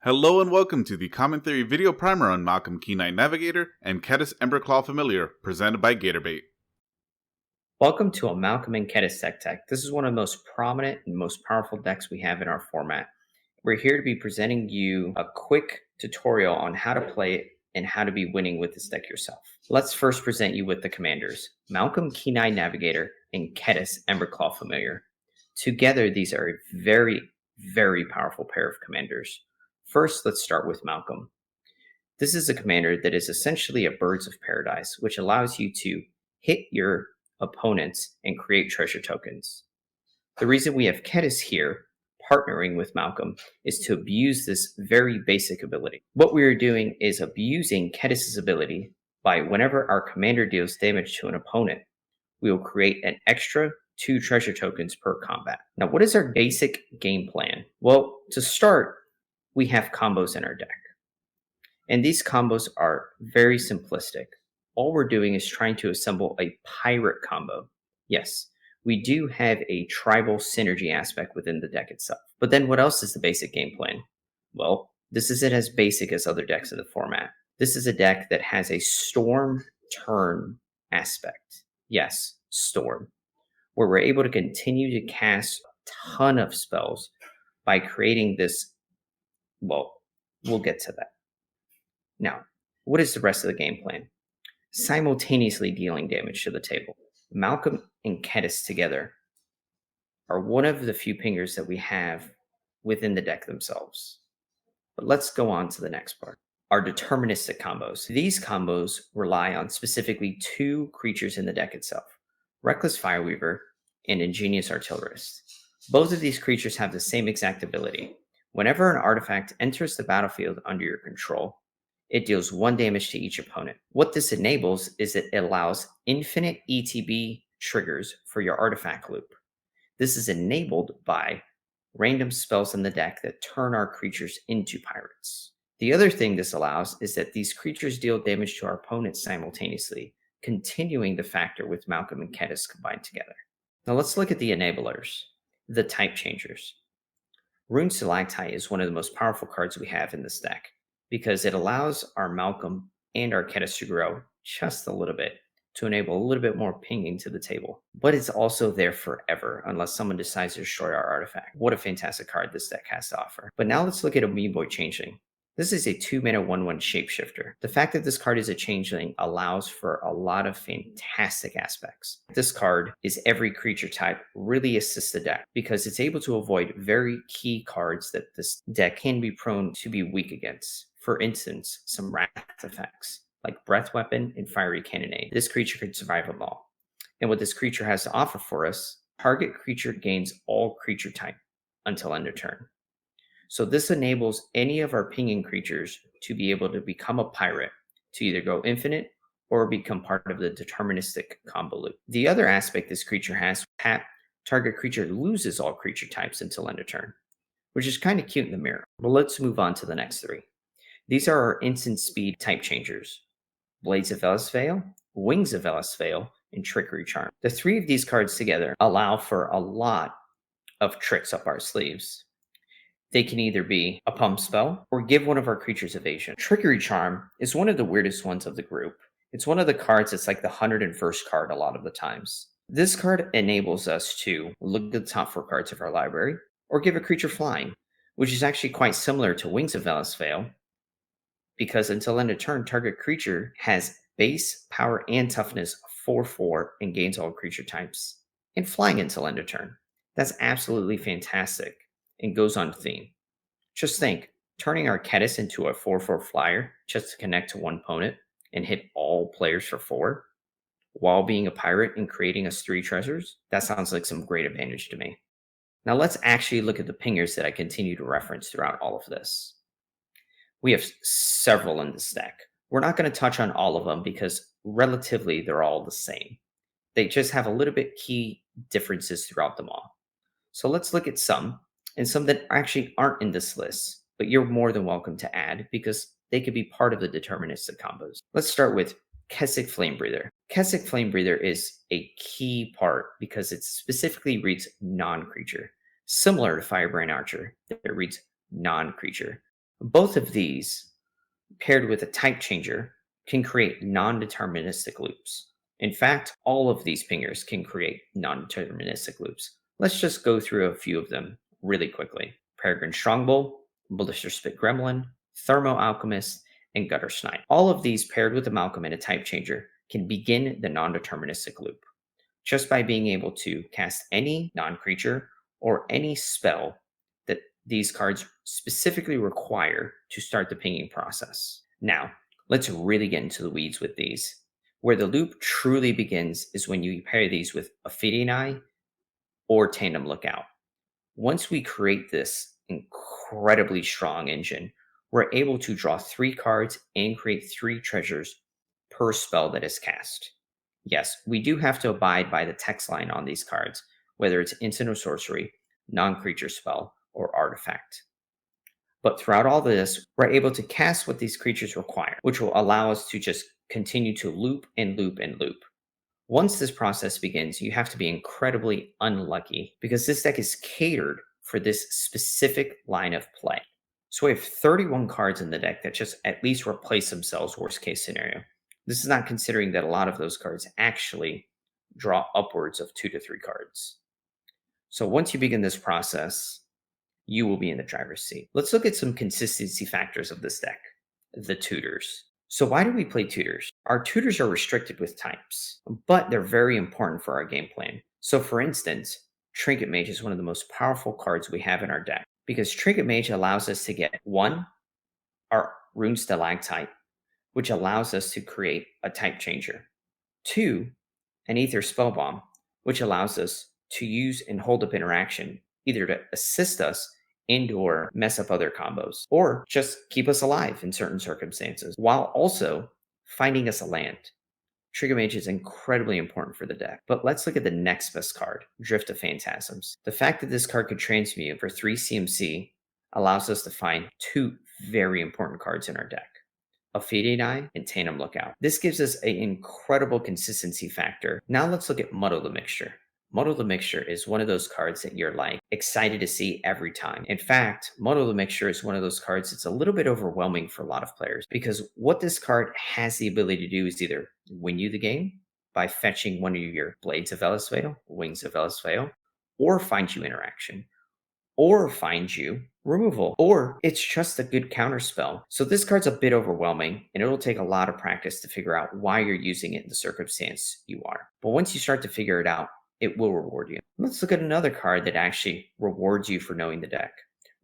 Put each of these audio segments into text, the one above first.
Hello and welcome to the Common Theory video primer on Malcolm Key-9 Navigator and Kediss Emberclaw Familiar, presented by Gatorbait. Welcome to a Malcolm and Kediss Tech. This is one of the most prominent and most powerful decks we have in our format. We're here to be presenting you a quick tutorial on how to play it and how to be winning with this deck yourself. Let's first present you with the commanders, Malcolm Key-9 Navigator and Kediss Emberclaw Familiar. Together, these are a very, very powerful pair of commanders. First, let's start with Malcolm. This is a commander that is essentially a Birds of Paradise, which allows you to hit your opponents and create treasure tokens. The reason we have Kediss here, partnering with Malcolm, is to abuse this very basic ability. What we are doing is abusing Kediss's ability by whenever our commander deals damage to an opponent, we will create an extra 2 treasure tokens per combat. Now, what is our basic game plan? Well, to start, we have combos in our deck. And these combos are very simplistic. All we're doing is trying to assemble a pirate combo. Yes, we do have a tribal synergy aspect within the deck itself. But then what else is the basic game plan? Well, this isn't as basic as other decks in the format. This is a deck that has a storm turn aspect. Yes, storm, where we're able to continue to cast a ton of spells by creating this. Well, we'll get to that. Now, what is the rest of the game plan? Simultaneously dealing damage to the table. Malcolm and Kediss together are one of the few pingers that we have within the deck themselves. But let's go on to the next part. Our deterministic combos. These combos rely on specifically 2 creatures in the deck itself, Reckless Fireweaver and Ingenious Artillerist. Both of these creatures have the same exact ability. Whenever an artifact enters the battlefield under your control, it deals 1 damage to each opponent. What this enables is it allows infinite ETB triggers for your artifact loop. This is enabled by random spells in the deck that turn our creatures into pirates. The other thing this allows is that these creatures deal damage to our opponents simultaneously, continuing the factor with Malcolm and Kediss combined together. Now let's look at the enablers, the type changers. Rune Stalactite is one of the most powerful cards we have in this deck, because it allows our Malcolm and our Kediss to grow just a little bit to enable a little bit more pinging to the table. But it's also there forever unless someone decides to destroy our artifact. What a fantastic card this deck has to offer. But now let's look at Amoeboy Changeling. This is a 2-mana 1/1 shapeshifter. The fact that this card is a changeling allows for a lot of fantastic aspects. This card is every creature type really assists the deck because it's able to avoid very key cards that this deck can be prone to be weak against. For instance, some wrath effects like Breath Weapon and Fiery Cannonade. This creature can survive them all. And what this creature has to offer for us, target creature gains all creature type until end of turn. So this enables any of our pinging creatures to be able to become a pirate, to either go infinite or become part of the deterministic combo loop. The other aspect this creature has, target creature loses all creature types until end of turn, which is kind of cute in the mirror. But let's move on to the next 3. These are our instant speed type changers, Blades of Velasvale, Wings of Velasvale, and Trickery Charm. The 3 of these cards together allow for a lot of tricks up our sleeves. They can either be a pump spell or give one of our creatures evasion. Trickery Charm is one of the weirdest ones of the group. It's one of the cards that's like the 101st card a lot of the times. This card enables us to look at the top 4 cards of our library or give a creature flying, which is actually quite similar to Wings of Velasvale, because until end of turn, target creature has base, power, and toughness 4/4 and gains all creature types, and flying until end of turn. That's absolutely fantastic and goes on theme. Just think, turning our Kediss into a 4/4 flyer just to connect to one opponent and hit all players for 4 while being a pirate and creating us 3 treasures, that sounds like some great advantage to me. Now let's actually look at the pingers that I continue to reference throughout all of this. We have several in this deck. We're not going to touch on all of them because relatively they're all the same. They just have a little bit key differences throughout them all. So let's look at some, and some that actually aren't in this list, but you're more than welcome to add because they could be part of the deterministic combos. Let's start with Kessick Flamebreather. Kessick Flamebreather is a key part because it specifically reads non-creature, similar to Firebrand Archer that reads non-creature. Both of these, paired with a type changer, can create non-deterministic loops. In fact, all of these pingers can create non-deterministic loops. Let's just go through a few of them really quickly. Peregrine Strongbow, Ballista Spit Gremlin, Thermo Alchemist, and Gutter Snipe. All of these paired with a Malcolm and a type changer can begin the non-deterministic loop just by being able to cast any non-creature or any spell that these cards specifically require to start the pinging process. Now, let's really get into the weeds with these. Where the loop truly begins is when you pair these with Ophidian or Tandem Lookout. Once we create this incredibly strong engine, we're able to draw 3 cards and create 3 treasures per spell that is cast. Yes, we do have to abide by the text line on these cards, whether it's instant or sorcery, non-creature spell, or artifact. But throughout all this, we're able to cast what these creatures require, which will allow us to just continue to loop and loop and loop. Once this process begins, you have to be incredibly unlucky because this deck is catered for this specific line of play. So we have 31 cards in the deck that just at least replace themselves, worst case scenario. This is not considering that a lot of those cards actually draw upwards of 2 to 3 cards. So once you begin this process, you will be in the driver's seat. Let's look at some consistency factors of this deck. The tutors. So why do we play tutors? Our tutors are restricted with types, but they're very important for our game plan. So for instance, Trinket Mage is one of the most powerful cards we have in our deck because Trinket Mage allows us to get 1, our Rune Stalactite, which allows us to create a type changer. 2, an Aether Spellbomb, which allows us to use and hold up interaction, either to assist us and or mess up other combos, or just keep us alive in certain circumstances, while also finding us a land. Trinket Mage is incredibly important for the deck. But let's look at the next best card, Drift of Phantasms. The fact that this card could transmute for 3 CMC allows us to find 2 very important cards in our deck. Ophidian and Tandem Lookout. This gives us an incredible consistency factor. Now let's look at Muddle the Mixture. Muddle the Mixture is one of those cards that you're like excited to see every time. In fact, Muddle the Mixture is one of those cards that's a little bit overwhelming for a lot of players because what this card has the ability to do is either win you the game by fetching one of your Blades of Velasveil, Wings of Velasveil, or find you interaction, or find you removal, or it's just a good counter spell. So this card's a bit overwhelming, and it'll take a lot of practice to figure out why you're using it in the circumstance you are. But once you start to figure it out, it will reward you. Let's look at another card that actually rewards you for knowing the deck.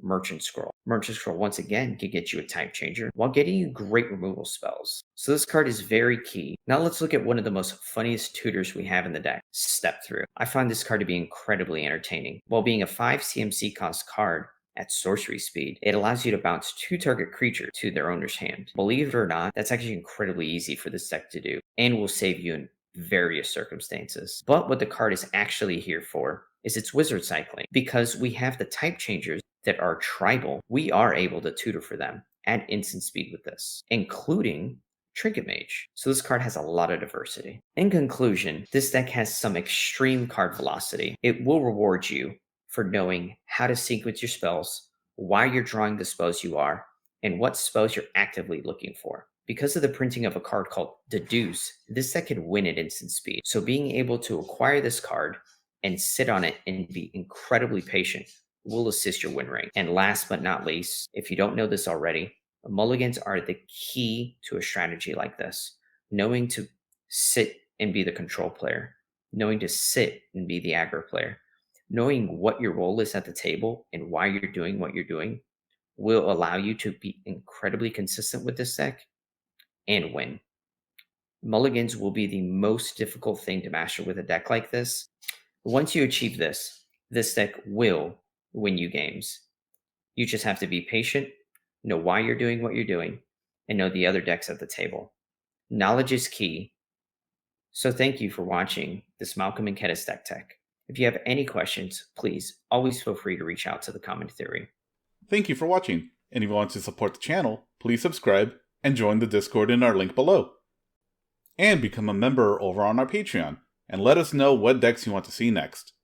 Merchant Scroll. Merchant Scroll, once again, can get you a type changer while getting you great removal spells. So this card is very key. Now let's look at one of the most funniest tutors we have in the deck, Step Through. I find this card to be incredibly entertaining. While being a 5 CMC cost card, at sorcery speed, it allows you to bounce 2 target creatures to their owner's hand. Believe it or not, that's actually incredibly easy for this deck to do, and will save you in various circumstances. But what the card is actually here for is its wizard cycling. Because we have the type changers that are tribal, we are able to tutor for them at instant speed with this, including Trinket Mage. So this card has a lot of diversity. In conclusion, this deck has some extreme card velocity. It will reward you for knowing how to sequence your spells, why you're drawing the spells you are, and what spells you're actively looking for. Because of the printing of a card called Deduce, this deck can win at instant speed. So being able to acquire this card and sit on it and be incredibly patient will assist your win rate. And last but not least, if you don't know this already, mulligans are the key to a strategy like this. Knowing to sit and be the control player, knowing to sit and be the aggro player, knowing what your role is at the table and why you're doing what you're doing will allow you to be incredibly consistent with this deck and win. Mulligans will be the most difficult thing to master with a deck like this. Once you achieve this, this deck will win you games. You just have to be patient, know why you're doing what you're doing, and know the other decks at the table. Knowledge is key. So thank you for watching this Malcolm and Kediss Deck Tech. If you have any questions, please always feel free to reach out to the Comment Theory. Thank you for watching, and if you want to support the channel, please subscribe and join the Discord in our link below. And become a member over on our Patreon, and let us know what decks you want to see next.